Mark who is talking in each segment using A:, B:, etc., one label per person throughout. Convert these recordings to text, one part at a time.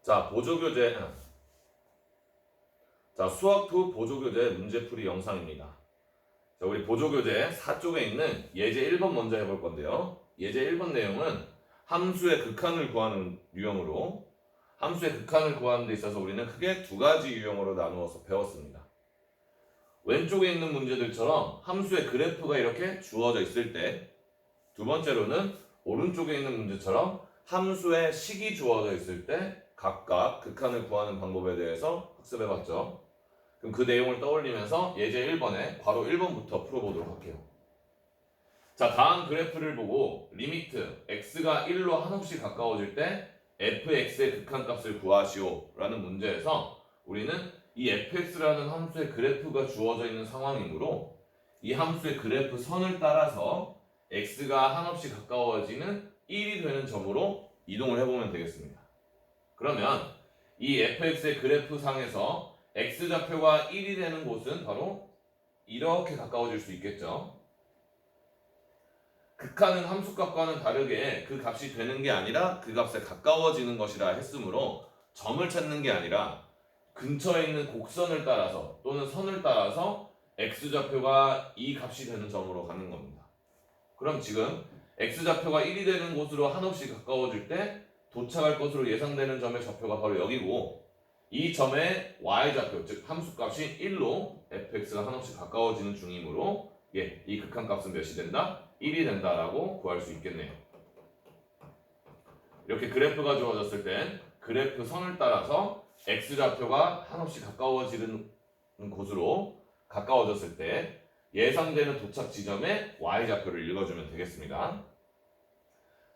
A: 자, 보조교재. 자, 수학투 보조교재 문제풀이 영상입니다. 자, 우리 보조교재 4쪽에 있는 예제 1번 먼저 해볼 건데요. 예제 1번 내용은 함수의 극한을 구하는 유형으로, 함수의 극한을 구하는 데 있어서 우리는 크게 두 가지 유형으로 나누어서 배웠습니다. 왼쪽에 있는 문제들처럼 함수의 그래프가 이렇게 주어져 있을 때, 두 번째로는 오른쪽에 있는 문제처럼 함수의 식이 주어져 있을 때 각각 극한을 구하는 방법에 대해서 학습해봤죠. 그럼 그 내용을 떠올리면서 예제 1번에 괄호 1번부터 풀어보도록 할게요. 자, 다음 그래프를 보고 리미트 x가 1로 한없이 가까워질 때 fx의 극한값을 구하시오 라는 문제에서 우리는 이 fx라는 함수의 그래프가 주어져 있는 상황이므로 이 함수의 그래프 선을 따라서 x가 한없이 가까워지는 1이 되는 점으로 이동을 해보면 되겠습니다. 그러면 이 fx의 그래프 상에서 x좌표가 1이 되는 곳은 바로 이렇게 가까워질 수 있겠죠. 극한은 함수값과는 다르게 그 값이 되는 게 아니라 그 값에 가까워지는 것이라 했으므로 점을 찾는 게 아니라 근처에 있는 곡선을 따라서 또는 선을 따라서 x좌표가 이 값이 되는 점으로 가는 겁니다. 그럼 지금 x좌표가 1이 되는 곳으로 한없이 가까워질 때 도착할 것으로 예상되는 점의 좌표가 바로 여기고, 이 점의 y좌표, 즉 함수값이 1로 fx가 한없이 가까워지는 중이므로 이 극한값은 몇이 된다? 1이 된다라고 구할 수 있겠네요. 이렇게 그래프가 주어졌을 땐 그래프 선을 따라서 x좌표가 한없이 가까워지는 곳으로 가까워졌을 때 예상되는 도착 지점의 y좌표를 읽어주면 되겠습니다.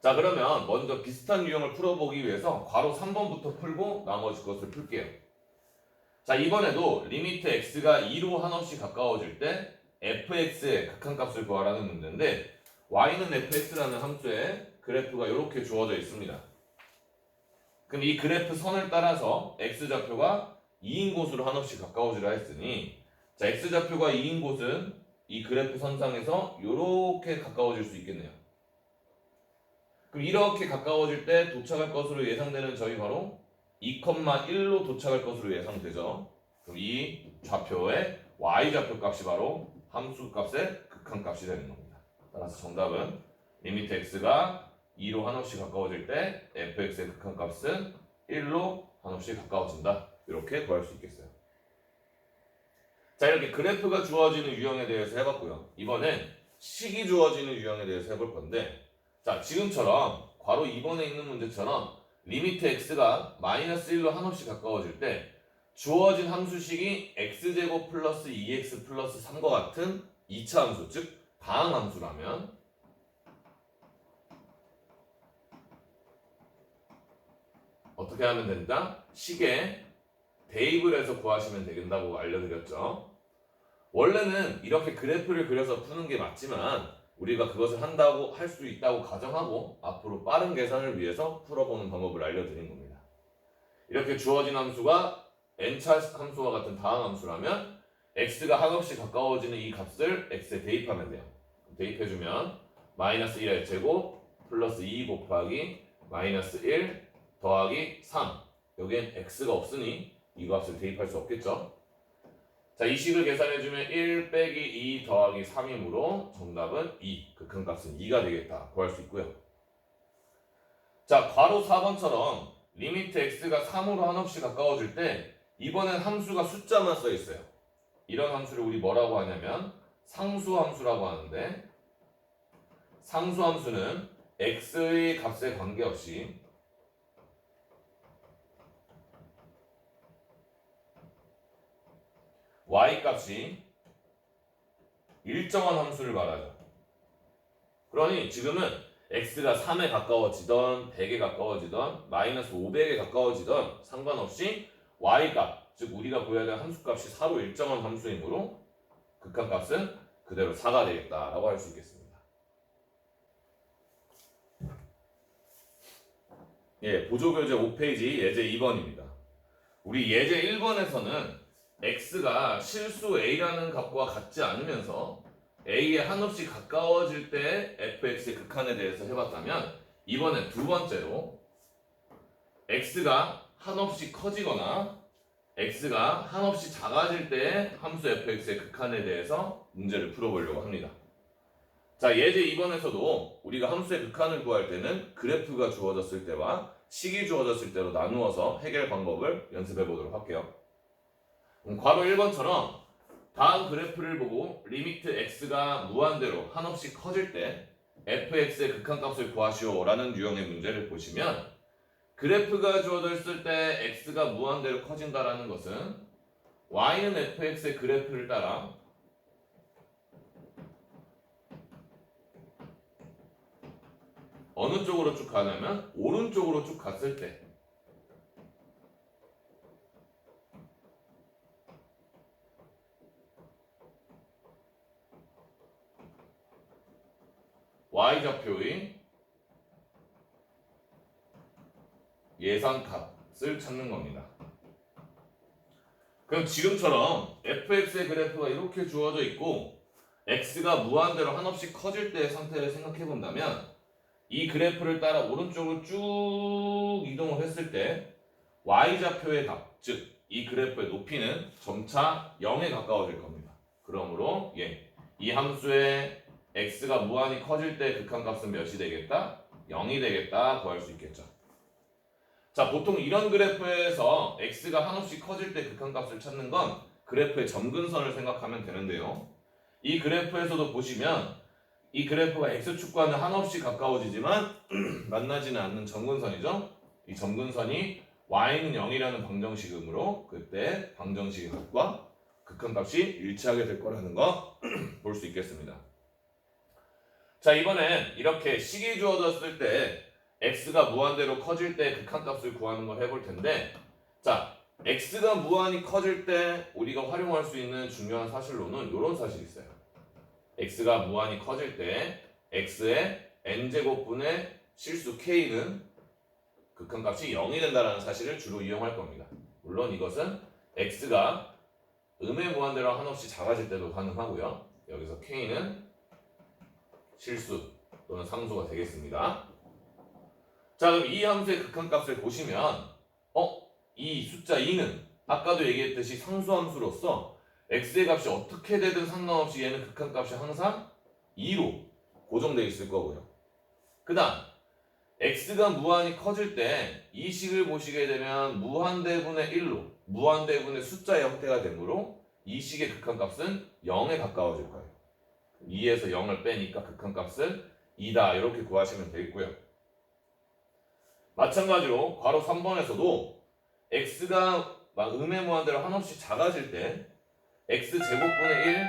A: 자, 그러면 먼저 비슷한 유형을 풀어보기 위해서 괄호 3번부터 풀고 나머지 것을 풀게요. 자, 이번에도 리미트 x가 2로 한없이 가까워질 때 fx의 극한값을 구하라는 문제인데 y는 fx라는 함수의 그래프가 이렇게 주어져 있습니다. 그럼 이 그래프 선을 따라서 x좌표가 2인 곳으로 한없이 가까워지라 했으니, 자, x좌표가 2인 곳은 이 그래프 선상에서 이렇게 가까워질 수 있겠네요. 그럼 이렇게 가까워질 때 도착할 것으로 예상되는 점이 바로 2,1로 도착할 것으로 예상되죠. 그럼 이 좌표의 y좌표 값이 바로 함수값의 극한값이 되는 겁니다. 따라서 정답은 리미트 x가 2로 한없이 가까워질 때 fx의 극한값은 1로 한없이 가까워진다. 이렇게 구할 수 있겠어요. 자, 이렇게 그래프가 주어지는 유형에 대해서 해봤고요. 이번엔 식이 주어지는 유형에 대해서 해볼 건데, 자, 지금처럼 괄호 2번에 있는 문제처럼 리미트 x가 -1로 한없이 가까워질 때 주어진 함수식이 x제곱 플러스 2x 플러스 3과 같은 2차 함수, 즉 다항함수라면 어떻게 하면 된다? 식에 대입을 해서 구하시면 된다고 알려드렸죠. 원래는 이렇게 그래프를 그려서 푸는 게 맞지만 우리가 그것을 한다고 할 수 있다고 가정하고 앞으로 빠른 계산을 위해서 풀어보는 방법을 알려드린 겁니다. 이렇게 주어진 함수가 n차 함수와 같은 다항함수라면 x가 한없이 가까워지는 이 값을 x에 대입하면 돼요. 대입해주면 -1의 제곱 플러스 2 곱하기 -1 더하기 3, 여기엔 x가 없으니 이 값을 대입할 수 없겠죠. 자, 이 식을 계산해주면 1 빼기 2 더하기 3이므로 정답은 2, 극한값은 2가 되겠다 구할 수 있고요. 자, 괄호 4번처럼 리미트 x가 3으로 한없이 가까워질 때 이번엔 함수가 숫자만 써 있어요. 이런 함수를 우리 뭐라고 하냐면 상수함수라고 하는데, 상수함수는 x의 값에 관계없이 y값이 일정한 함수를 말하죠. 그러니 지금은 x가 3에 가까워지던 100에 가까워지던 -500에 가까워지던 상관없이 y값, 즉 우리가 구해야 될 함수값이 4로 일정한 함수이므로 극한값은 그대로 4가 되겠다라고 할 수 있겠습니다. 보조교재 5페이지 예제 2번입니다. 우리 예제 1번에서는 x가 실수 a라는 값과 같지 않으면서 a에 한없이 가까워질 때 fx의 극한에 대해서 해봤다면, 이번엔 두 번째로 x가 한없이 커지거나 x가 한없이 작아질 때 함수 fx의 극한에 대해서 문제를 풀어보려고 합니다. 자, 예제 2번에서도 우리가 함수의 극한을 구할 때는 그래프가 주어졌을 때와 식이 주어졌을 때로 나누어서 해결 방법을 연습해 보도록 할게요. 괄호 1번처럼 다음 그래프를 보고 리미트 x가 무한대로 한없이 커질 때 fx의 극한값을 구하시오 라는 유형의 문제를 보시면 그래프가 주어졌을 때 x가 무한대로 커진다라는 것은 y는 fx의 그래프를 따라 어느 쪽으로 쭉 가냐면 오른쪽으로 쭉 갔을 때 y좌표의 예상값을 찾는 겁니다. 그럼 지금처럼 fx의 그래프가 이렇게 주어져 있고 x가 무한대로 한없이 커질 때의 상태를 생각해 본다면 이 그래프를 따라 오른쪽으로 쭉 이동을 했을 때 y좌표의 값, 즉 이 그래프의 높이는 점차 0에 가까워질 겁니다. 그러므로 이 함수의 x가 무한히 커질 때 극한값은 몇이 되겠다? 0이 되겠다 구할 수 있겠죠. 자, 보통 이런 그래프에서 x가 한없이 커질 때 극한값을 찾는 건 그래프의 점근선을 생각하면 되는데요. 이 그래프에서도 보시면 이 그래프가 x축과는 한없이 가까워지지만 만나지는 않는 점근선이죠. 이 점근선이 y는 0이라는 방정식이므로 그때 방정식의 값과 극한값이 일치하게 될 거라는 거 볼 수 있겠습니다. 자, 이번엔 이렇게 식이 주어졌을 때 x가 무한대로 커질 때 극한값을 구하는 걸 해볼 텐데, 자, x가 무한히 커질 때 우리가 활용할 수 있는 중요한 사실로는 이런 사실이 있어요. x가 무한히 커질 때 x의 n제곱분의 실수 k는 극한값이 0이 된다는 사실을 주로 이용할 겁니다. 물론 이것은 x가 음의 무한대로 한없이 작아질 때도 가능하고요. 여기서 k는 실수 또는 상수가 되겠습니다. 자, 그럼 이 함수의 극한값을 보시면 이 숫자 2는 아까도 얘기했듯이 상수함수로서 x의 값이 어떻게 되든 상관없이 얘는 극한값이 항상 2로 고정되어 있을 거고요. 그 다음 x가 무한히 커질 때 이 식을 보시게 되면 무한대분의 1로 무한대분의 숫자의 형태가 되므로 이 식의 극한값은 0에 가까워질 거예요. 2에서 0을 빼니까 극한값은 2다 이렇게 구하시면 되겠고요. 마찬가지로 괄호 3번에서도 x가 막 음의 무한대로 한없이 작아질 때 x제곱분의 1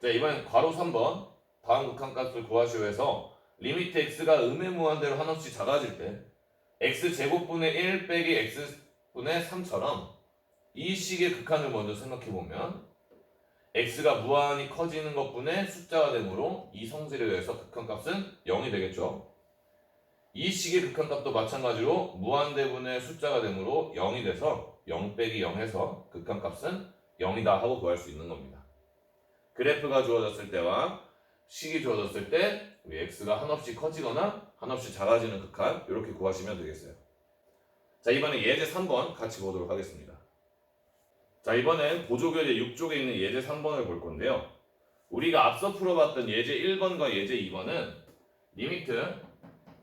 A: 자, 이번엔 괄호 3번 다음 극한값을 구하시오에서 리미트 x가 음의 무한대로 한없이 작아질 때 x제곱분의 1 빼기 x분의 3처럼 이 식의 극한을 먼저 생각해보면 x가 무한히 커지는 것분의 숫자가 되므로 이 성질에 의해서 극한값은 0이 되겠죠. 이 식의 극한값도 마찬가지로 무한대분의 숫자가 되므로 0이 돼서 0 빼기 0 해서 극한값은 0이다 하고 구할 수 있는 겁니다. 그래프가 주어졌을 때와 식이 주어졌을 때 우리 x가 한없이 커지거나 한없이 작아지는 극한 이렇게 구하시면 되겠어요. 자, 이번에 예제 3번 같이 보도록 하겠습니다. 자, 이번엔 보조교재 6쪽에 있는 예제 3번을 볼 건데요. 우리가 앞서 풀어봤던 예제 1번과 예제 2번은 리미트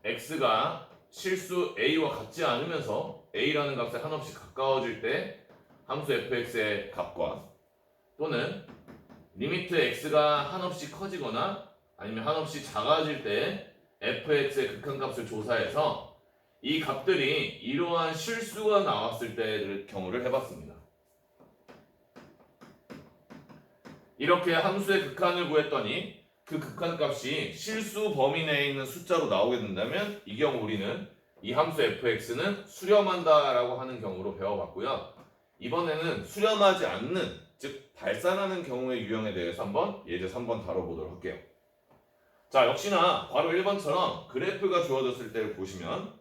A: x가 실수 a와 같지 않으면서 a라는 값에 한없이 가까워질 때 함수 fx의 값과 또는 리미트 x가 한없이 커지거나 아니면 한없이 작아질 때 fx의 극한값을 조사해서 이 값들이 이러한 실수가 나왔을 때의 경우를 해봤습니다. 이렇게 함수의 극한을 구했더니 그 극한값이 실수 범위 내에 있는 숫자로 나오게 된다면 이 경우 우리는 이 함수 fx는 수렴한다라고 하는 경우로 배워봤고요. 이번에는 수렴하지 않는, 즉 발산하는 경우의 유형에 대해서 한번 예제 3번 다뤄보도록 할게요. 자, 역시나 바로 1번처럼 그래프가 주어졌을 때를 보시면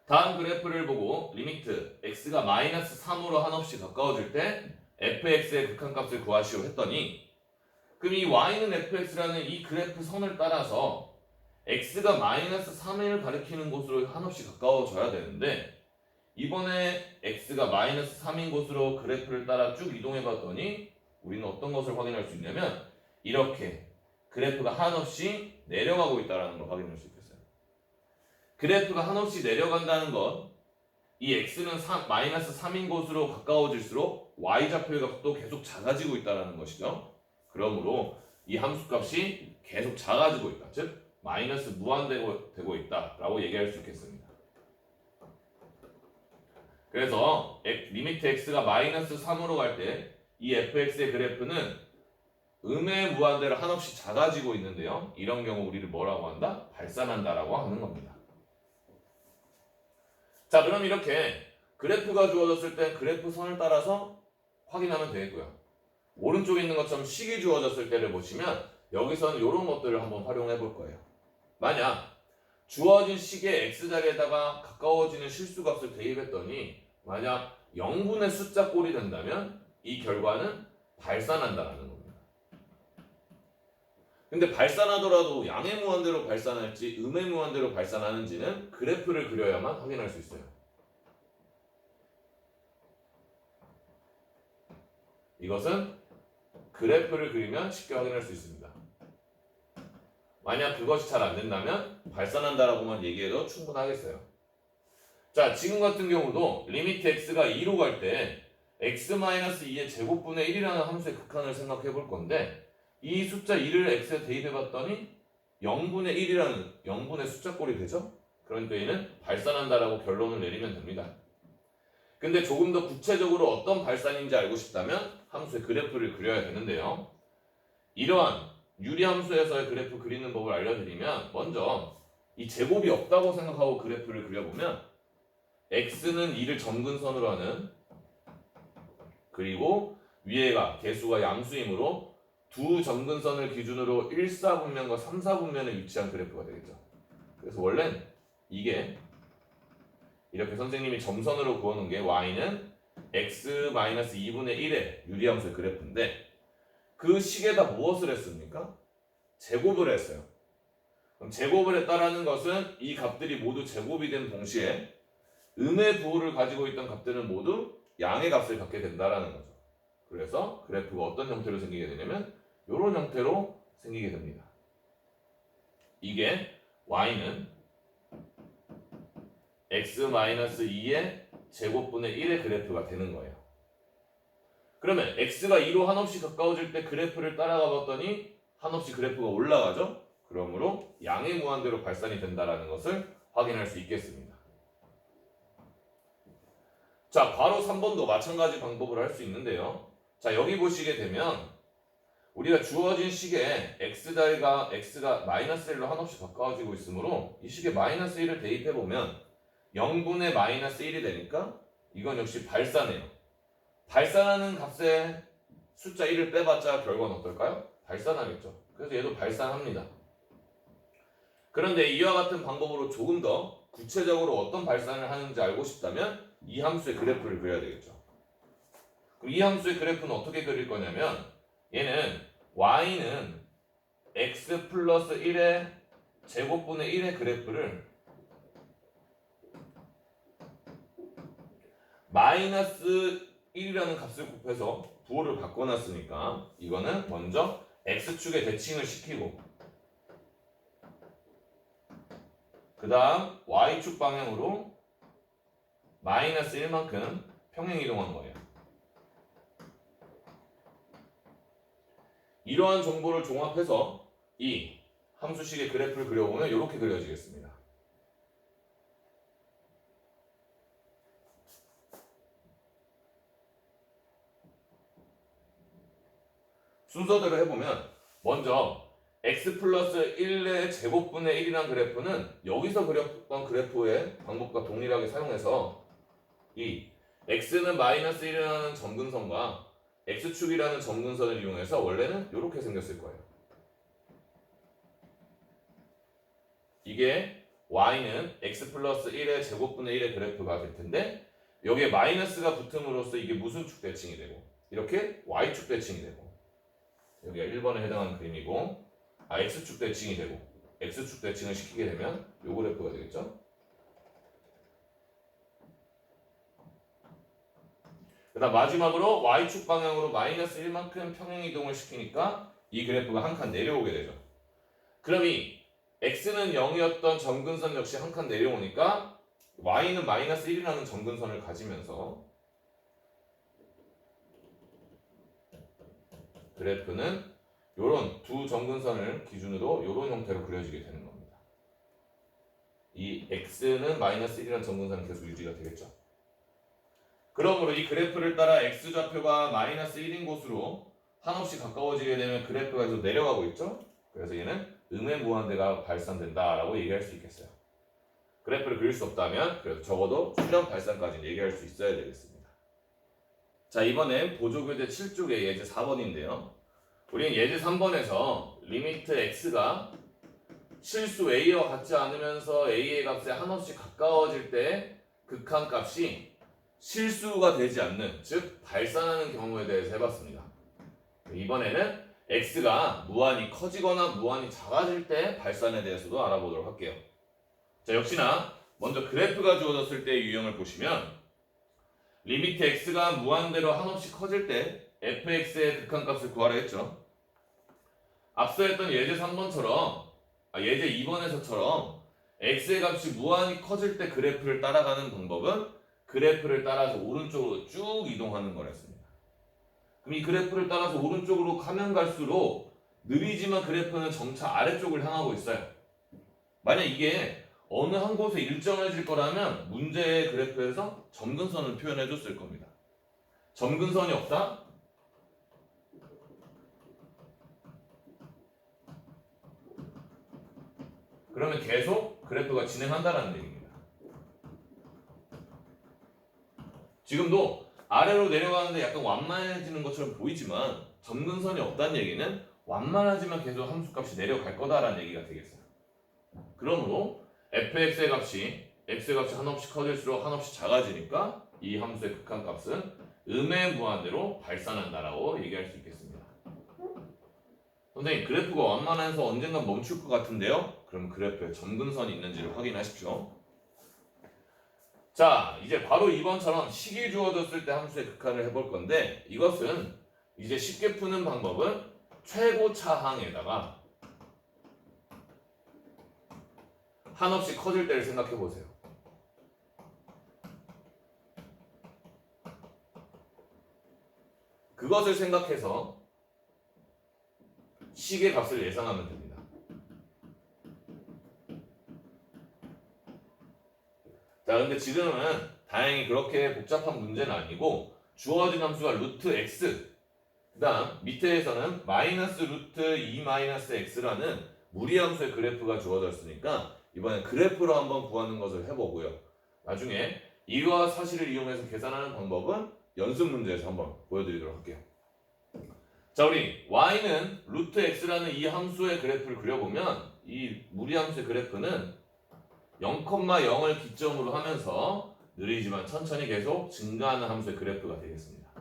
A: 다음 그래프를 보고 리미트 x가 마이너스 3으로 한없이 가까워질 때 fx의 극한값을 구하시오 했더니 그럼 이 y는 fx라는 이 그래프 선을 따라서 x가 마이너스 3을 가리키는 곳으로 한없이 가까워져야 되는데 이번에 x가 마이너스 3인 곳으로 그래프를 따라 쭉 이동해 봤더니 우리는 어떤 것을 확인할 수 있냐면 이렇게 그래프가 한없이 내려가고 있다는 걸 확인할 수 있겠어요. 그래프가 한없이 내려간다는 건 이 x는 마이너스 3인 곳으로 가까워질수록 y좌표의 값도 계속 작아지고 있다는 것이죠. 그러므로 이 함수값이 계속 작아지고 있다. 즉 마이너스 무한되고 있다라고 얘기할 수 있겠습니다. 그래서 리미트 x가 마이너스 3으로 갈 때 이 fx의 그래프는 음의 무한대로 한없이 작아지고 있는데요. 이런 경우 우리를 뭐라고 한다? 발산한다라고 하는 겁니다. 자, 그럼 이렇게 그래프가 주어졌을 때 그래프 선을 따라서 확인하면 되겠고요. 오른쪽에 있는 것처럼 식이 주어졌을 때를 보시면 여기서는 이런 것들을 한번 활용해 볼 거예요. 만약 주어진 식의 x자리에다가 가까워지는 실수값을 대입했더니 만약 0분의 숫자 꼴이 된다면 이 결과는 발산한다라는 겁니다. 근데 발산하더라도 양의 무한대로 발산할지 음의 무한대로 발산하는지는 그래프를 그려야만 확인할 수 있어요. 이것은 그래프를 그리면 쉽게 확인할 수 있습니다. 만약 그것이 잘 안 된다면 발산한다라고만 얘기해도 충분하겠어요. 자, 지금 같은 경우도 리미트 x가 2로 갈 때 x-2의 제곱분의 1이라는 함수의 극한을 생각해 볼 건데 이 숫자 2를 x에 대입해 봤더니 0분의 1이라는 0분의 숫자 꼴이 되죠? 그러니까 얘는 발산한다라고 결론을 내리면 됩니다. 근데 조금 더 구체적으로 어떤 발산인지 알고 싶다면 함수의 그래프를 그려야 되는데요. 이러한 유리함수에서의 그래프 그리는 법을 알려드리면 먼저 이 제곱이 없다고 생각하고 그래프를 그려보면 x는 2를 점근선으로 하는 그리고 위에가 개수가 양수이므로 두 점근선을 기준으로 1사분면과 3사분면에 위치한 그래프가 되겠죠. 그래서 원래는 이게 이렇게 선생님이 점선으로 그어놓은 게 y는 x-2분의 1의 유리함수의 그래프인데 그 식에다 무엇을 했습니까? 제곱을 했어요. 그럼 제곱을 했다라는 것은 이 값들이 모두 제곱이 된 동시에 음의 부호를 가지고 있던 값들은 모두 양의 값을 갖게 된다라는 거죠. 그래서 그래프가 어떤 형태로 생기게 되냐면 이런 형태로 생기게 됩니다. 이게 y는 x-2의 제곱분의 1의 그래프가 되는 거예요. 그러면 x가 2로 한없이 가까워질 때 그래프를 따라가 봤더니 한없이 그래프가 올라가죠? 그러므로 양의 무한대로 발산이 된다는 것을 확인할 수 있겠습니다. 자, 바로 3번도 마찬가지 방법을 할 수 있는데요. 자, 여기 보시게 되면 우리가 주어진 식에 x자리가 x가 마이너스 1로 한없이 가까워지고 있으므로 이 식에 마이너스 1을 대입해보면 0분의 마이너스 1이 되니까 이건 역시 발산해요. 발산하는 값에 숫자 1을 빼봤자 결과는 어떨까요? 발산하겠죠. 그래서 얘도 발산합니다. 그런데 이와 같은 방법으로 조금 더 구체적으로 어떤 발산을 하는지 알고 싶다면 이 함수의 그래프를 그려야 되겠죠. 그럼 이 함수의 그래프는 어떻게 그릴 거냐면 얘는 y는 x 플러스 1의 제곱분의 1의 그래프를 마이너스 1이라는 값을 곱해서 부호를 바꿔놨으니까 이거는 먼저 x축에 대칭을 시키고 그 다음 y축 방향으로 마이너스 1만큼 평행 이동한 거예요. 이러한 정보를 종합해서 이 함수식의 그래프를 그려보면 이렇게 그려지겠습니다. 순서대로 해보면 먼저 x 플러스 1의 제곱분의 1이라는 그래프는 여기서 그렸던 그래프의 방법과 동일하게 사용해서 이 x는 마이너스 1이라는 점근선과 x축이라는 점근선을 이용해서 원래는 이렇게 생겼을 거예요. 이게 y는 x 플러스 1의 제곱분의 1의 그래프가 될 텐데 여기에 마이너스가 붙음으로써 이게 무슨 축 대칭이 되고 이렇게 y축 대칭이 되고 여기가 1번에 해당하는 그림이고 x축 대칭이 되고 x축 대칭을 시키게 되면 요 그래프가 되겠죠. 그 다음 마지막으로 y축 방향으로 마이너스 1만큼 평행이동을 시키니까 이 그래프가 한 칸 내려오게 되죠. 그럼 이 x는 0이었던 점근선 역시 한 칸 내려오니까 y는 마이너스 1이라는 점근선을 가지면서 그래프는 요런 두 점근선을 기준으로 요런 형태로 그려지게 되는 겁니다. 이 x는 마이너스 1이라는 점근선은 계속 유지가 되겠죠. 그러므로 이 그래프를 따라 x좌표가 마이너스 1인 곳으로 한없이 가까워지게 되면 그래프가 계속 내려가고 있죠. 그래서 얘는 음의 무한대가 발산된다라고 얘기할 수 있겠어요. 그래프를 그릴 수 없다면 그래도 적어도 수렴 발산까지는 얘기할 수 있어야 되겠습니다. 자, 이번엔 보조교재 7쪽의 예제 4번인데요. 우리는 예제 3번에서 리미트 x가 실수 a와 같지 않으면서 a의 값에 한없이 가까워질 때 극한값이 실수가 되지 않는, 즉 발산하는 경우에 대해서 해봤습니다. 이번에는 x가 무한히 커지거나 무한히 작아질 때 발산에 대해서도 알아보도록 할게요. 자, 역시나 먼저 그래프가 주어졌을 때의 유형을 보시면 리미트 x가 무한대로 한없이 커질 때 fx의 극한값을 구하라 했죠. 앞서 했던 예제 3번처럼 예제 2번에서처럼 x의 값이 무한히 커질 때 그래프를 따라가는 방법은 그래프를 따라서 오른쪽으로 쭉 이동하는 거랬습니다. 그럼 이 그래프를 따라서 오른쪽으로 가면 갈수록 느리지만 그래프는 점차 아래쪽을 향하고 있어요. 만약 이게 어느 한 곳에 일정해질 거라면 문제의 그래프에서 점근선을 표현해 줬을 겁니다. 점근선이 없다? 그러면 계속 그래프가 진행한다는 얘기입니다. 지금도 아래로 내려가는데 약간 완만해지는 것처럼 보이지만 점근선이 없다는 얘기는 완만하지만 계속 함수값이 내려갈 거다라는 얘기가 되겠어요. 그러므로 fx의 값이 x의 값이 한없이 커질수록 한없이 작아지니까 이 함수의 극한값은 음의 무한대로 발산한다라고 얘기할 수 있겠습니다. 선생님, 그래프가 완만해서 언젠가 멈출 것 같은데요? 그럼 그래프에 점근선이 있는지를 확인하십시오. 자, 이제 바로 2번처럼 식이 주어졌을 때 함수의 극한을 해볼 건데 이것은 이제 쉽게 푸는 방법은 최고차항에다가 한없이 커질 때를 생각해 보세요. 그것을 생각해서 식의 값을 예상하면 됩니다. 자, 근데 지금은 다행히 그렇게 복잡한 문제는 아니고 주어진 함수가 루트 x, 그 다음 밑에에서는 마이너스 루트 2 마이너스 x라는 무리함수의 그래프가 주어졌으니까 이번엔 그래프로 한번 구하는 것을 해보고요. 나중에 이와 사실을 이용해서 계산하는 방법은 연습 문제에서 한번 보여드리도록 할게요. 자, 우리 y는 루트 x라는 이 함수의 그래프를 그려보면 이 무리함수의 그래프는 0,0을 기점으로 하면서 느리지만 천천히 계속 증가하는 함수의 그래프가 되겠습니다.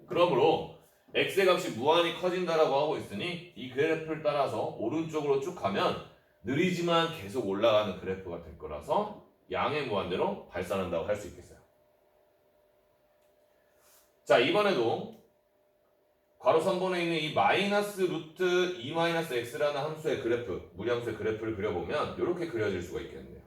A: 그러므로 x의 값이 무한히 커진다라고 하고 있으니 이 그래프를 따라서 오른쪽으로 쭉 가면 느리지만 계속 올라가는 그래프가 될 거라서 양의 무한대로 발산한다고 할 수 있겠어요. 자, 이번에도 괄호 3번에 있는 이 마이너스 루트 2 마이너스 x라는 함수의 그래프, 무리함수의 그래프를 그려보면 이렇게 그려질 수가 있겠네요.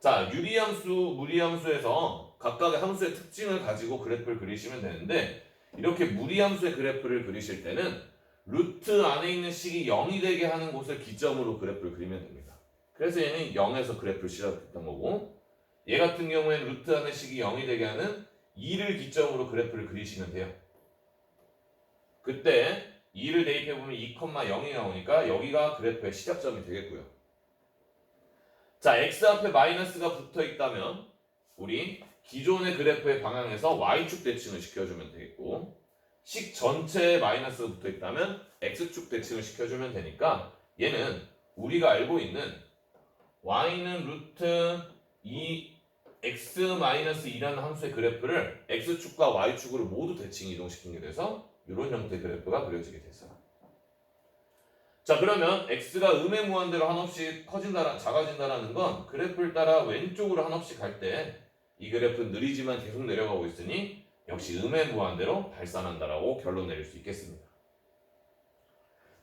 A: 자, 유리함수, 무리함수에서 각각의 함수의 특징을 가지고 그래프를 그리시면 되는데 이렇게 무리함수의 그래프를 그리실 때는 루트 안에 있는 식이 0이 되게 하는 곳을 기점으로 그래프를 그리면 됩니다. 그래서 얘는 0에서 그래프를 시작했던 거고 얘 같은 경우에는 루트 안에 식이 0이 되게 하는 2를 기점으로 그래프를 그리시면 돼요. 그때 2를 대입해보면 2,0이 나오니까 여기가 그래프의 시작점이 되겠고요. 자, x 앞에 마이너스가 붙어있다면 우리 기존의 그래프의 방향에서 y축 대칭을 시켜주면 되겠고 식 전체에 마이너스가 붙어있다면 x축 대칭을 시켜주면 되니까 얘는 우리가 알고 있는 y는 루트 2 x-2라는 함수의 그래프를 x축과 y축으로 모두 대칭 이동시키게 돼서 이런 형태의 그래프가 그려지게 됐어요. 자, 그러면 x가 음의 무한대로 한없이 작아진다라는 건 그래프를 따라 왼쪽으로 한없이 갈 때 이 그래프는 느리지만 계속 내려가고 있으니 역시 음의 무한대로 발산한다라고 결론 내릴 수 있겠습니다.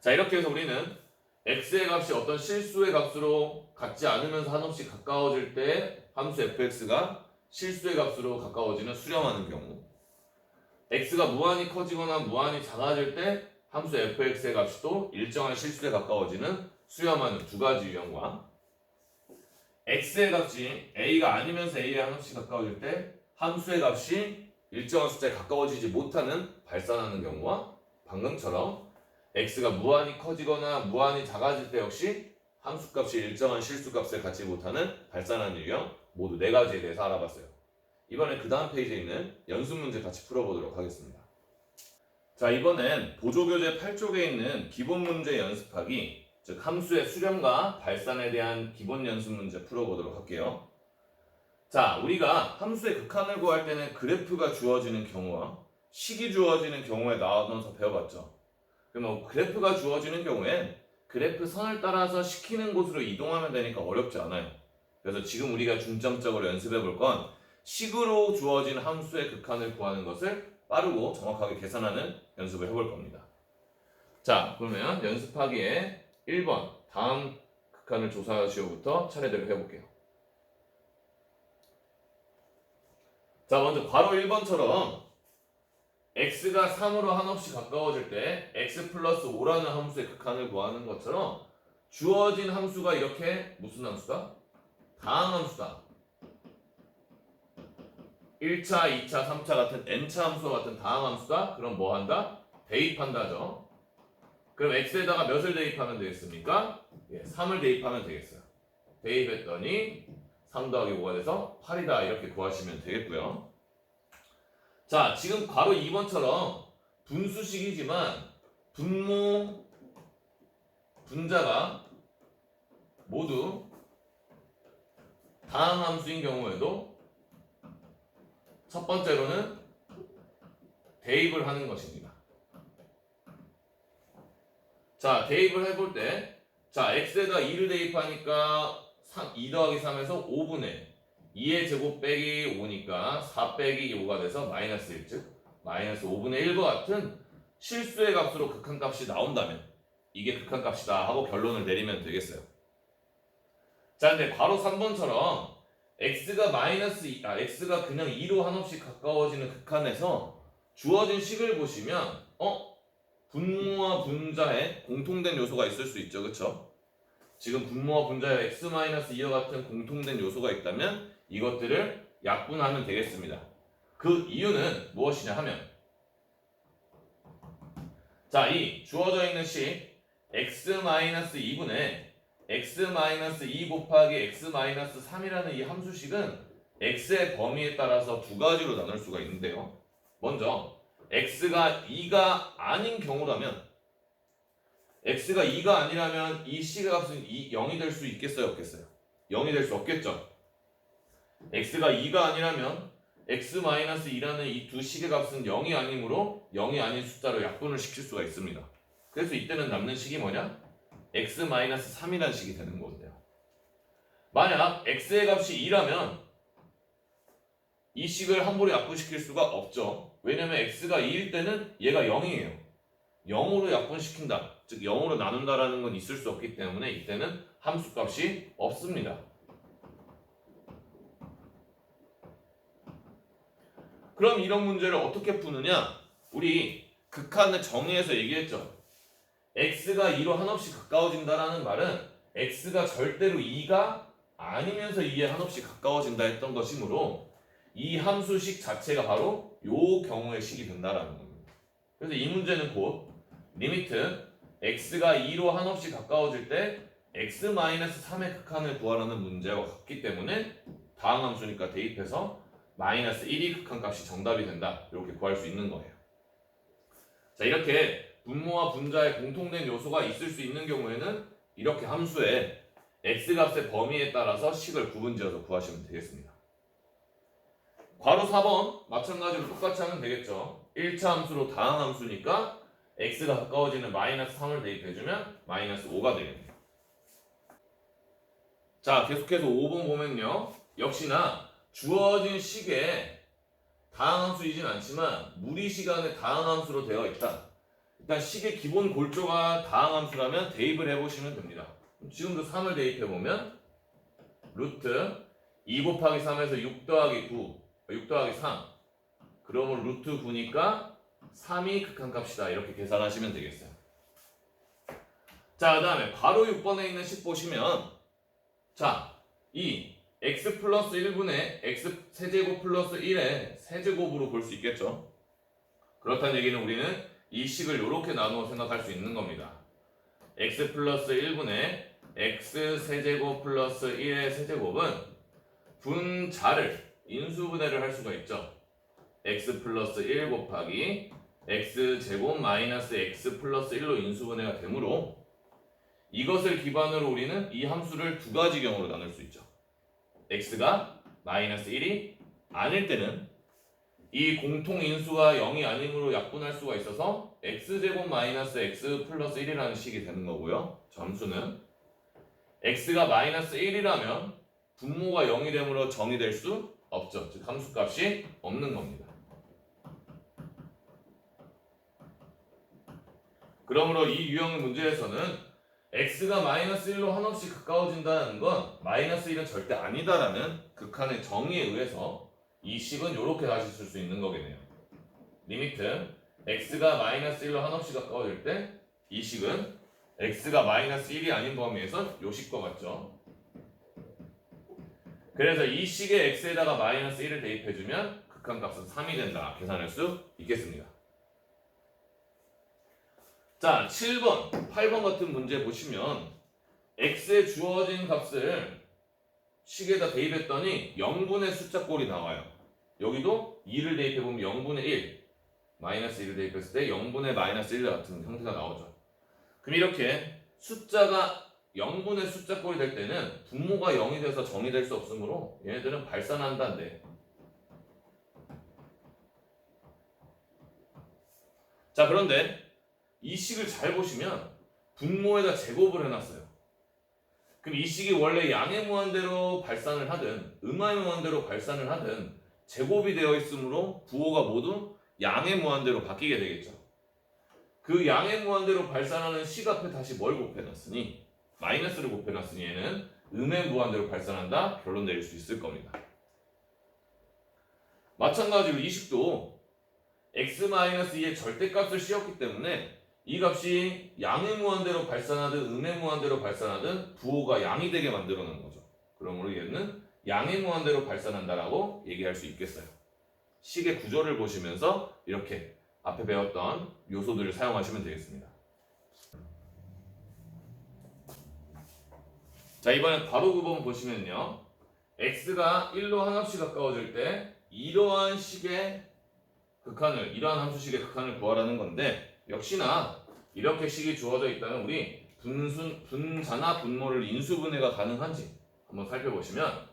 A: 자, 이렇게 해서 우리는 x의 값이 어떤 실수의 값으로 같지 않으면서 한없이 가까워질 때 함수 fx가 실수의 값으로 가까워지는 수렴하는 경우, x가 무한히 커지거나 무한히 작아질 때 함수 fx의 값이 또 일정한 실수에 가까워지는 수렴하는 두 가지 유형과, x의 값이 a가 아니면서 a에 한없이 가까워질 때 함수의 값이 일정한 숫자에 가까워지지 못하는 발산하는 경우와, 방금처럼 x가 무한히 커지거나 무한히 작아질 때 역시 함수값이 일정한 실수값에 갖지 못하는 발산하는 유형, 모두 네 가지에 대해서 알아봤어요. 이번에 그 다음 페이지에 있는 연습 문제 같이 풀어보도록 하겠습니다. 자, 이번엔 보조교재 8쪽에 있는 기본 문제 연습하기, 즉 함수의 수렴과 발산에 대한 기본 연습 문제 풀어보도록 할게요. 자, 우리가 함수의 극한을 구할 때는 그래프가 주어지는 경우와 식이 주어지는 경우에 나눠서 배워봤죠. 그러면 그래프가 주어지는 경우엔 그래프 선을 따라서 시키는 곳으로 이동하면 되니까 어렵지 않아요. 그래서 지금 우리가 중점적으로 연습해 볼 건 식으로 주어진 함수의 극한을 구하는 것을 빠르고 정확하게 계산하는 연습을 해볼 겁니다. 자, 그러면 연습하기에 1번 다음 극한을 조사하시오부터 차례대로 해볼게요. 자, 먼저 괄호 1번처럼 x가 3으로 한없이 가까워질 때 x 플러스 5라는 함수의 극한을 구하는 것처럼 주어진 함수가 이렇게 무슨 함수다? 다항함수다. 1차, 2차, 3차 같은 n차 함수와 같은 다항함수다. 그럼 뭐 한다? 대입한다죠. 그럼 x에다가 몇을 대입하면 되겠습니까? 3을 대입하면 되겠어요. 대입했더니 3 더하기 5가 돼서 8이다. 이렇게 구하시면 되겠고요. 자, 지금 괄호 2번처럼 분수식이지만 분모, 분자가 모두 다항함수인 경우에도 첫 번째로는 대입을 하는 것입니다. 자, 대입을 해볼 때, 자, x에다 2를 대입하니까 2 더하기 3에서 5분의 2의 제곱 빼기 5니까 4 빼기 5가 돼서 마이너스 1, 즉 마이너스 5분의 1과 같은 실수의 값으로 극한값이 나온다면 이게 극한값이다 하고 결론을 내리면 되겠어요. 자, 근데 바로 3번처럼 x가 그냥 2로 한없이 가까워지는 극한에서 주어진 식을 보시면 분모와 분자에 공통된 요소가 있을 수 있죠. 그쵸? 지금 분모와 분자에 x-2와 같은 공통된 요소가 있다면 이것들을 약분하면 되겠습니다. 그 이유는 무엇이냐 하면, 자, 이 주어져 있는 식 x-2분의 x-2 곱하기 x-3이라는 이 함수식은 x의 범위에 따라서 두 가지로 나눌 수가 있는데요. 먼저 x가 2가 아닌 경우라면, x가 2가 아니라면 이 식의 값은 0이 될 수 있겠어요? 없겠어요? 0이 될 수 없겠죠? x가 2가 아니라면 x-2라는 이 두 식의 값은 0이 아니므로 0이 아닌 숫자로 약분을 시킬 수가 있습니다. 그래서 이때는 남는 식이 뭐냐? x-3이라는 식이 되는 건데요. 만약 x의 값이 2라면 이 식을 함부로 약분시킬 수가 없죠. 왜냐면 x가 2일 때는 얘가 0이에요. 0으로 약분시킨다, 즉 0으로 나눈다라는 건 있을 수 없기 때문에 이때는 함수값이 없습니다. 그럼 이런 문제를 어떻게 푸느냐? 우리 극한을 정의해서 얘기했죠. x가 2로 한없이 가까워진다라는 말은 x가 절대로 2가 아니면서 2에 한없이 가까워진다 했던 것이므로 이 함수식 자체가 바로 요 경우의 식이 된다라는 겁니다. 그래서 이 문제는 곧 리미트 x가 2로 한없이 가까워질 때 x-3의 극한을 구하라는 문제와 같기 때문에 다항함수니까 대입해서 마이너스 1이 극한값이 정답이 된다, 이렇게 구할 수 있는 거예요. 자, 이렇게 분모와 분자에 공통된 요소가 있을 수 있는 경우에는 이렇게 함수의 x값의 범위에 따라서 식을 구분지어서 구하시면 되겠습니다. 괄호 4번 마찬가지로 똑같이 하면 되겠죠. 1차 함수로 다항 함수니까 x가 가까워지는 마이너스 3을 대입해주면 마이너스 5가 되겠네요. 자, 계속해서 5번 보면요. 역시나 주어진 식에 다항함수이진 않지만 무리시간의 다항함수로 되어 있다. 일단 식의 기본 골조가 다항함수라면 대입을 해보시면 됩니다. 지금도 3을 대입해보면 루트 2 곱하기 3에서 6 더하기 9, 6 더하기 3 그러면 루트 9니까 3이 극한값이다. 이렇게 계산하시면 되겠어요. 자, 그 다음에 바로 6번에 있는 식 보시면 자, 이 x 플러스 1분의 x 세제곱 플러스 1의 세제곱으로 볼 수 있겠죠. 그렇다는 얘기는 우리는 이 식을 이렇게 나누어 생각할 수 있는 겁니다. x 플러스 1분의 x 세제곱 플러스 1의 세제곱은 분자를 인수분해를 할 수가 있죠. x 플러스 1 곱하기 x 제곱 마이너스 x 플러스 1로 인수분해가 되므로 이것을 기반으로 우리는 이 함수를 두 가지 경우로 나눌 수 있죠. x가 마이너스 1이 아닐 때는 이 공통인수가 0이 아니므로 약분할 수가 있어서 x제곱 마이너스 x 플러스 1이라는 식이 되는 거고요. 점수는 x가 마이너스 1이라면 분모가 0이 되므로 정의될 수 없죠. 즉 함수값이 없는 겁니다. 그러므로 이 유형의 문제에서는 x가 마이너스 1로 한없이 가까워진다는 건 마이너스 1은 절대 아니다라는 극한의 정의에 의해서 이 식은 이렇게 다시 쓸 수 있는 거겠네요. 리미트 x가 마이너스 1로 한없이 가까워질 때 이 식은 x가 마이너스 1이 아닌 범위에서 요 식과 같죠. 그래서 이 식의 x에다가 마이너스 1을 대입해주면 극한값은 3이 된다. 계산할 수 있겠습니다. 자, 7번, 8번 같은 문제 보시면 x에 주어진 값을 식에다 대입했더니 0분의 숫자꼴이 나와요. 여기도 2를 대입해보면 0분의 1, 마이너스 1을 대입했을 때 0분의 마이너스 1 같은 형태가 나오죠. 그럼 이렇게 숫자가 0분의 숫자꼴이 될 때는 분모가 0이 돼서 정의될 수 없으므로 얘네들은 발산한다는데. 자, 그런데 이 식을 잘 보시면 분모에다 제곱을 해놨어요. 그럼 이 식이 원래 양의 무한대로 발산을 하든 음의 무한대로 발산을 하든 제곱이 되어 있으므로 부호가 모두 양의 무한대로 바뀌게 되겠죠. 그 양의 무한대로 발산하는 식 앞에 다시 뭘 곱해놨으니 마이너스를 곱해놨으니 얘는 음의 무한대로 발산한다. 결론 내릴 수 있을 겁니다. 마찬가지로 이 식도 x-2의 절대값을 씌웠기 때문에 이 값이 양의 무한대로 발산하든 음의 무한대로 발산하든 부호가 양이 되게 만들어 놓은 거죠. 그러므로 얘는 양의 무한대로 발산한다라고 얘기할 수 있겠어요. 식의 구조를 보시면서 이렇게 앞에 배웠던 요소들을 사용하시면 되겠습니다. 자, 이번엔 바로 9번 보시면요. x가 1로 한없이 가까워질 때 이러한 함수식의 극한을 구하라는 건데 역시나 이렇게 식이 주어져 있다면 우리 분자나 분모를 인수분해가 가능한지 한번 살펴보시면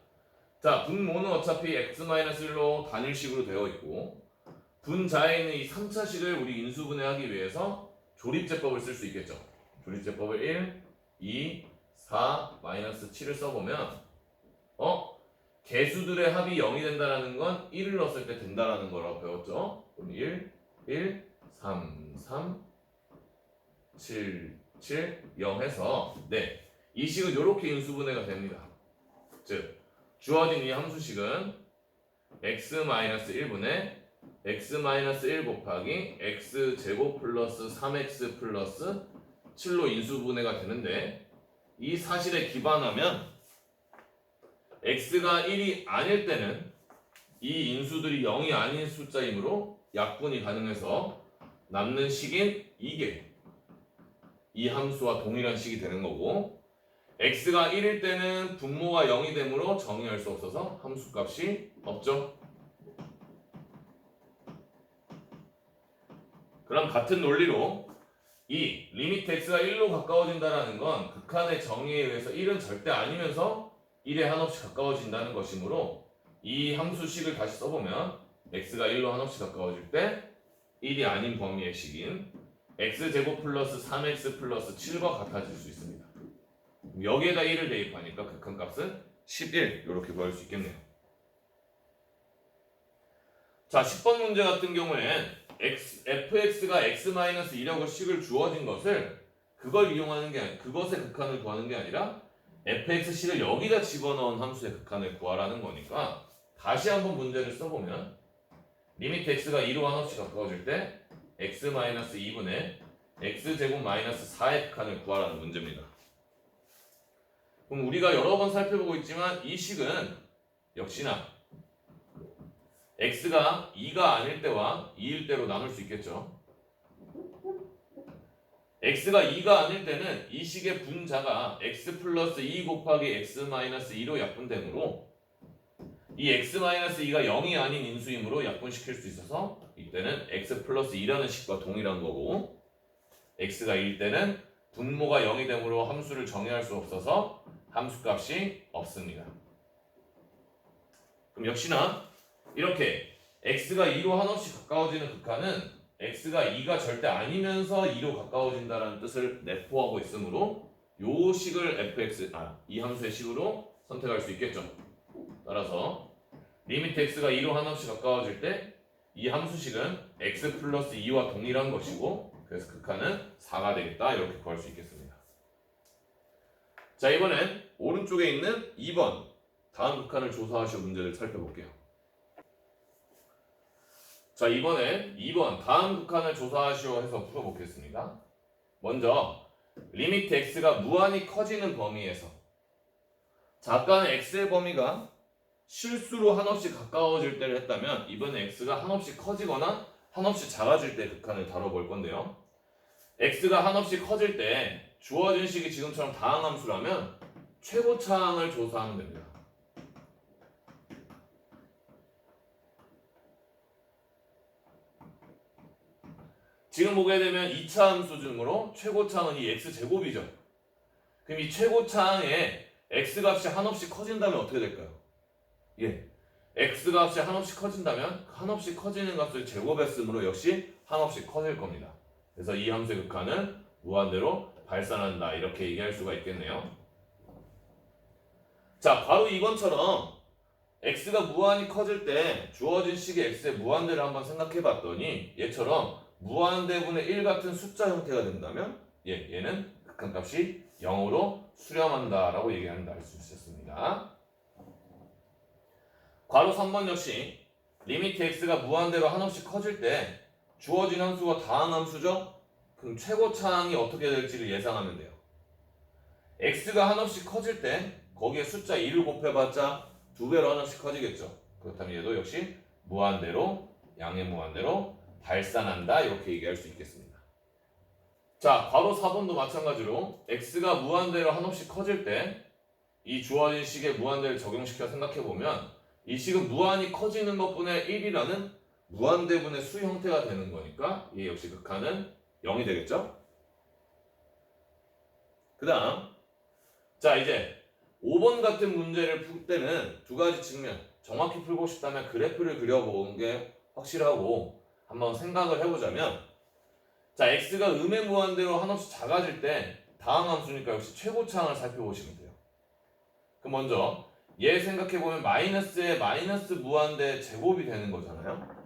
A: 자, 분모는 어차피 x-1로 단일식으로 되어 있고 분자에 있는 이 3차식을 우리 인수분해하기 위해서 조립제법을 쓸 수 있겠죠. 조립제법을 1, 2, 4, 마이너스 7을 써보면 개수들의 합이 0이 된다는 건 1을 넣었을 때 된다는 거라고 배웠죠. 그럼 1, 1, 3, 3, 7, 7, 0 해서 이 식은 이렇게 인수분해가 됩니다. 즉 주어진 이 함수식은 x-1분의 x-1 곱하기 x제곱 플러스 3x 플러스 7로 인수분해가 되는데 이 사실에 기반하면 x가 1이 아닐 때는 이 인수들이 0이 아닌 숫자이므로 약분이 가능해서 남는 식인 이게 이 함수와 동일한 식이 되는 거고 x가 1일 때는 분모가 0이 되므로 정의할 수 없어서 함수값이 없죠. 그럼 같은 논리로 이 리미트 x가 1로 가까워진다는 건 극한의 정의에 의해서 1은 절대 아니면서 1에 한없이 가까워진다는 것이므로 이 함수식을 다시 써보면 x가 1로 한없이 가까워질 때 1이 아닌 범위의 식인 x제곱 플러스 3x 플러스 7과 같아질 수 있습니다. 여기에다 1을 대입하니까 극한값은 11 이렇게 구할 수 있겠네요. 자, 10번 문제 같은 경우엔 fx가 x-2라고 식을 주어진 것을 그걸 이용하는 게 그것의 극한을 구하는 게 아니라 fx식을 여기다 집어넣은 함수의 극한을 구하라는 거니까 다시 한번 문제를 써보면 리미트 x가 2로 한없이 가까워질 때 x-2분의 x제곱 마이너스 4의 극한을 구하라는 문제입니다. 그럼 우리가 여러 번 살펴보고 있지만 이 식은 역시나 x가 2가 아닐 때와 2일 때로 나눌 수 있겠죠. x가 2가 아닐 때는 이 식의 분자가 x 플러스 2 곱하기 x 마이너스 2로 약분되므로 이 x-2가 0이 아닌 인수이므로 약분시킬 수 있어서 이때는 x 플러스 2라는 식과 동일한 거고 x가 1일 때는 분모가 0이 되므로 함수를 정의할 수 없어서 함수값이 없습니다. 그럼 역시나 이렇게 x가 2로 한없이 가까워지는 극한은 x가 2가 절대 아니면서 2로 가까워진다는 뜻을 내포하고 있으므로 요 식을 이 함수의 식으로 선택할 수 있겠죠. 따라서 리미트 x가 2로 한없이 가까워질 때 이 함수식은 x 플러스 2와 동일한 것이고 그래서 극한은 4가 되겠다 이렇게 구할 수 있겠습니다. 자, 이번엔 오른쪽에 있는 2번 다음 극한을 조사하시오 문제를 살펴볼게요. 자, 이번엔 2번 다음 극한을 조사하시오 해서 풀어보겠습니다. 먼저 리미트 x가 무한히 커지는 범위에서 자, 아까는 x의 범위가 실수로 한없이 가까워질 때를 했다면 이번에 x가 한없이 커지거나 한없이 작아질 때 극한을 다뤄볼 건데요. x가 한없이 커질 때 주어진 식이 지금처럼 다항함수라면 최고차항을 조사하면 됩니다. 지금 보게 되면 2차 함수중으로 최고차항은 이 x제곱이죠. 그럼 이 최고차항에 x값이 한없이 커진다면 어떻게 될까요? x값이 한없이 커진다면 한없이 커지는 값을 제곱했으므로 역시 한없이 커질 겁니다. 그래서 이 함수의 극한은 무한대로 발산한다 이렇게 얘기할 수가 있겠네요. 자, 바로 이번처럼 x가 무한히 커질 때 주어진 식의 x의 무한대를 한번 생각해 봤더니 얘처럼 무한대분의 1 같은 숫자 형태가 된다면 얘는 극한값이 0으로 수렴한다 라고 얘기한다 할 수 있었습니다. 괄호 3번 역시 리미트 x가 무한대로 한없이 커질 때 주어진 함수가 다항함수죠? 그럼 최고차항이 어떻게 될지를 예상하면 돼요. x가 한없이 커질 때 거기에 숫자 2를 곱해봤자 2배로 한없이 커지겠죠. 그렇다면 얘도 역시 무한대로 양의 무한대로 발산한다 이렇게 얘기할 수 있겠습니다. 자, 괄호 4번도 마찬가지로 x가 무한대로 한없이 커질 때 이 주어진 식의 무한대를 적용시켜 생각해보면 이 식은 무한히 커지는 것분의 1이라는 무한대분의 수 형태가 되는 거니까 얘 역시 극한은 0이 되겠죠? 그 다음 자, 이제 5번 같은 문제를 풀 때는 두 가지 측면 정확히 풀고 싶다면 그래프를 그려보는 게 확실하고 한번 생각을 해보자면 자, x가 음의 무한대로 한없이 작아질 때 다항함수니까 역시 최고차항을 살펴보시면 돼요. 그럼 먼저 얘 생각해보면 마이너스에 마이너스 무한대 제곱이 되는 거잖아요.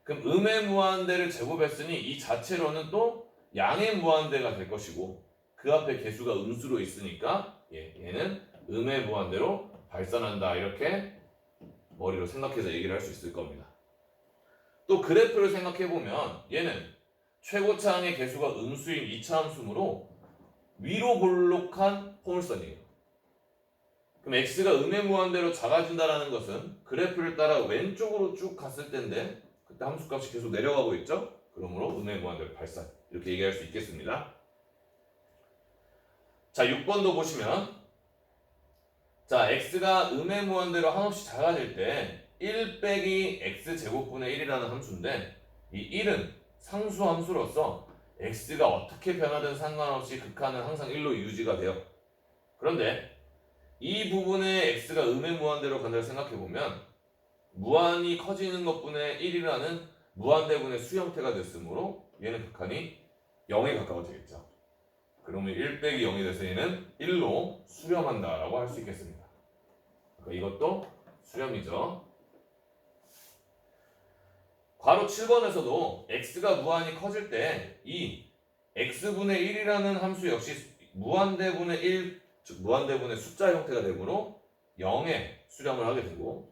A: 그럼 음의 무한대를 제곱했으니 이 자체로는 또 양의 무한대가 될 것이고 그 앞에 개수가 음수로 있으니까 얘는 음의 무한대로 발산한다 이렇게 머리로 생각해서 얘기를 할 수 있을 겁니다. 또 그래프를 생각해보면 얘는 최고차항의 개수가 음수인 2차 함수므로 위로 볼록한 포물선이에요. 그럼 x가 음의 무한대로 작아진다는 것은 그래프를 따라 왼쪽으로 쭉 갔을 때인데 그때 함수값이 계속 내려가고 있죠? 그러므로 음의 무한대로 발산 이렇게 얘기할 수 있겠습니다. 자, 6번도 보시면 자, x가 음의 무한대로 한없이 작아질 때 1 빼기 x제곱분의 1이라는 함수인데 이 1은 상수 함수로서 x가 어떻게 변하든 상관없이 극한은 항상 1로 유지가 돼요. 그런데 이 부분에 x가 음의 무한대로 간다고 생각해보면 무한이 커지는 것분의 1이라는 무한대분의 수 형태가 됐으므로 얘는 극한이 0에 가까워지겠죠. 그러면 1 빼기 0이 돼서 얘는 1로 수렴한다라고 할 수 있겠습니다. 그러니까 이것도 수렴이죠. 괄호 7번에서도 x가 무한히 커질 때 이 x분의 1이라는 함수 역시 무한대분의 1, 즉 무한대분의 숫자 형태가 되므로 0에 수렴을 하게 되고,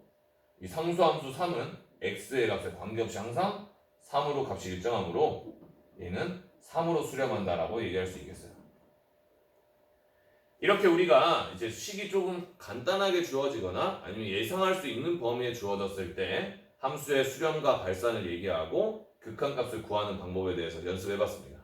A: 이 상수함수 3은 x의 값에 관계없이 항상 3으로 값이 일정하므로 얘는 3으로 수렴한다라고 얘기할 수 있겠어요. 이렇게 우리가 이제 식이 조금 간단하게 주어지거나 아니면 예상할 수 있는 범위에 주어졌을 때 함수의 수렴과 발산을 얘기하고 극한값을 구하는 방법에 대해서 연습해봤습니다.